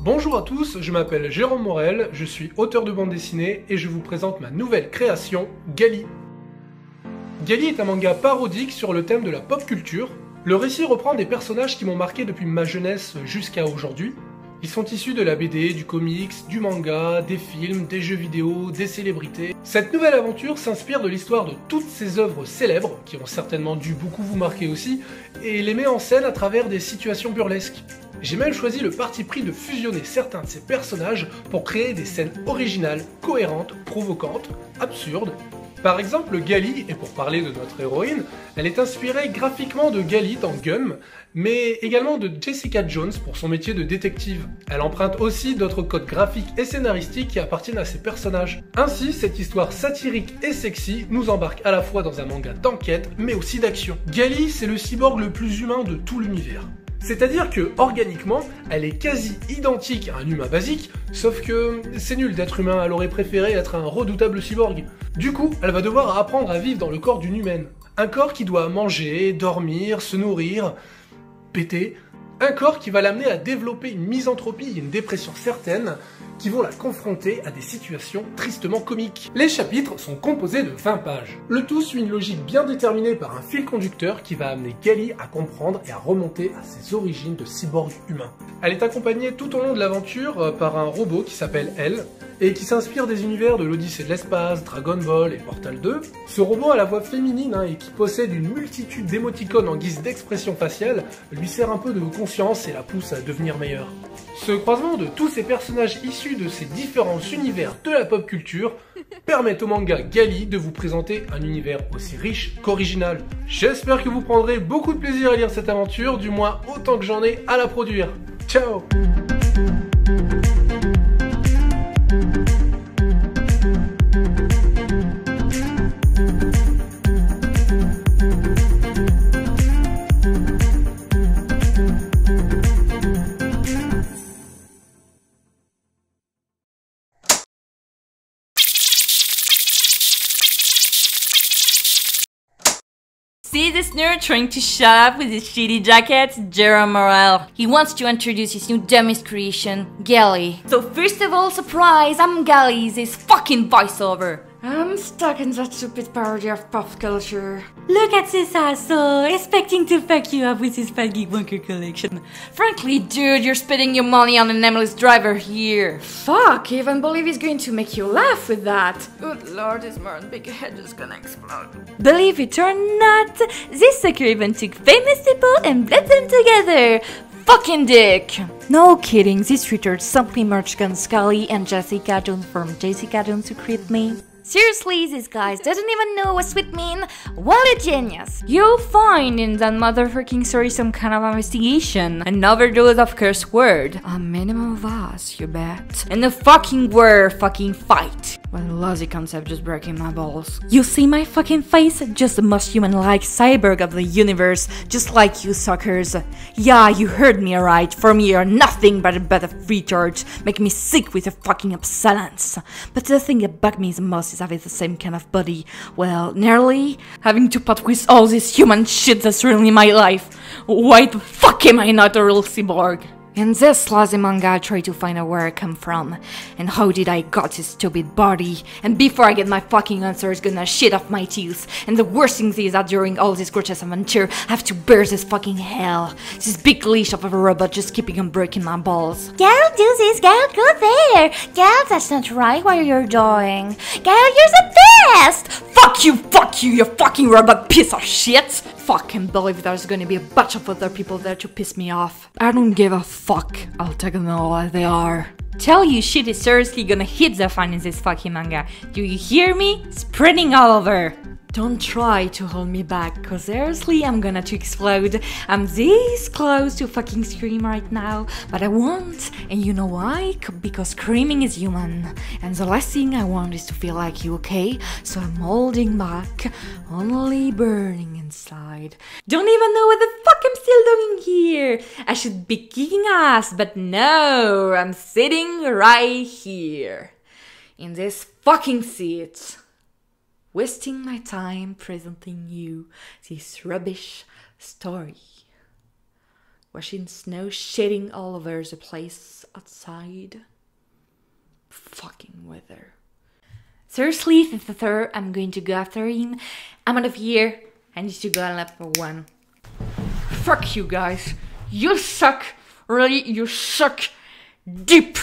Bonjour à tous, je m'appelle Jérôme Morel, je suis auteur de bande dessinée et je vous présente ma nouvelle création, Gali. Gali est un manga parodique sur le thème de la pop culture. Le récit reprend des personnages qui m'ont marqué depuis ma jeunesse jusqu'à aujourd'hui. Ils sont issus de la BD, du comics, du manga, des films, des jeux vidéo, des célébrités. Cette nouvelle aventure s'inspire de l'histoire de toutes ces œuvres célèbres, qui ont certainement dû beaucoup vous marquer aussi, et les met en scène à travers des situations burlesques. J'ai même choisi le parti pris de fusionner certains de ces personnages pour créer des scènes originales, cohérentes, provocantes, absurdes. Par exemple, Gali, et pour parler de notre héroïne, elle est inspirée graphiquement de Gali dans Gum, mais également de Jessica Jones pour son métier de détective. Elle emprunte aussi d'autres codes graphiques et scénaristiques qui appartiennent à ses personnages. Ainsi, cette histoire satirique et sexy nous embarque à la fois dans un manga d'enquête, mais aussi d'action. Gali, c'est le cyborg le plus humain de tout l'univers. C'est-à-dire que, organiquement, elle est quasi identique à un humain basique, sauf que c'est nul d'être humain, elle aurait préféré être un redoutable cyborg. Du coup, elle va devoir apprendre à vivre dans le corps d'une humaine. Un corps qui doit manger, dormir, se nourrir, péter. Un corps qui va l'amener à développer une misanthropie et une dépression certaine, qui vont la confronter à des situations tristement comiques. Les chapitres sont composés de 20 pages. Le tout suit une logique bien déterminée par un fil conducteur qui va amener Gali à comprendre et à remonter à ses origines de cyborg humain. Elle est accompagnée tout au long de l'aventure par un robot qui s'appelle Elle, et qui s'inspire des univers de l'Odyssée de l'espace, Dragon Ball et Portal 2. Ce robot a la voix féminine et qui possède une multitude d'émoticônes en guise d'expression faciale lui sert un peu de conscience et la pousse à devenir meilleure. Ce croisement de tous ces personnages issus de ces différents univers de la pop culture permet au manga Gali de vous présenter un univers aussi riche qu'original. J'espère que vous prendrez beaucoup de plaisir à lire cette aventure, du moins autant que j'en ai à la produire. Ciao! See this nerd trying to shut up with his shitty jacket? Jerome Morel. He wants to introduce his new dumbest creation, Gali. So first of all, surprise, I'm Gali, his fucking voiceover. I'm stuck in that stupid parody of pop culture. Look at this asshole, expecting to fuck you up with his Faggy Bunker collection. Frankly, dude, you're spending your money on an aimless driver here. Fuck, even believe he's going to make you laugh with that. Good lord, his Martin big head is gonna explode. Believe it or not, this sucker even took famous people and bled them together. Fucking dick! No kidding, this retard simply merged Gun Scully and Jessica Jones from Jessica Jones to create me. Seriously, this guy doesn't even know what sweet mean? What a genius! You'll find in that motherfucking story some kind of investigation, an overdose of curse word, a minimum of us, you bet, and a fucking word fucking fight. What a lousy concept, just breaking my balls. You see my fucking face? Just the most human-like cyborg of the universe, just like you suckers. Yeah, you heard me right. For me, you're nothing but a bed of retards, making me sick with your fucking obsolescence. But the thing that bugged me the most is having the same kind of body. Well, nearly. Having to put with all this human shit that's ruining my life. Why the fuck am I not a real cyborg? In this lousy manga, I try to find out where I come from, and how did I got this stupid body, and before I get my fucking answer, it's gonna shit off my teeth, and the worst thing is that during all this gorgeous adventure, I have to bear this fucking hell, this big leash of a robot just keeping on breaking my balls. Gal, do this, Gal, go there! Gal, that's not right, what you're doing. Gal, you're the best! Fuck you, you fucking robot piece of shit! Fucking believe there's gonna be a bunch of other people there to piss me off. I don't give a fuck. I'll take them all as they are. Tell you shit is seriously gonna hit the fan in this fucking manga. Do you hear me? Spreading all over. Don't try to hold me back, cause seriously I'm gonna to explode. I'm this close to fucking scream right now, but I won't, and you know why? Because screaming is human, and the last thing I want is to feel like you, okay? So I'm holding back, only burning inside. Don't even know what the fuck I'm still doing here. I should be kicking ass, but no, I'm sitting right here, in this fucking seat, wasting my time presenting you this rubbish story. Washing snow shitting all over the place outside. Fucking weather. Seriously, Thither, I'm going to go after him. I'm out of here. I need to go on lap 1. Fuck you guys. You suck. Really, you suck. Deep.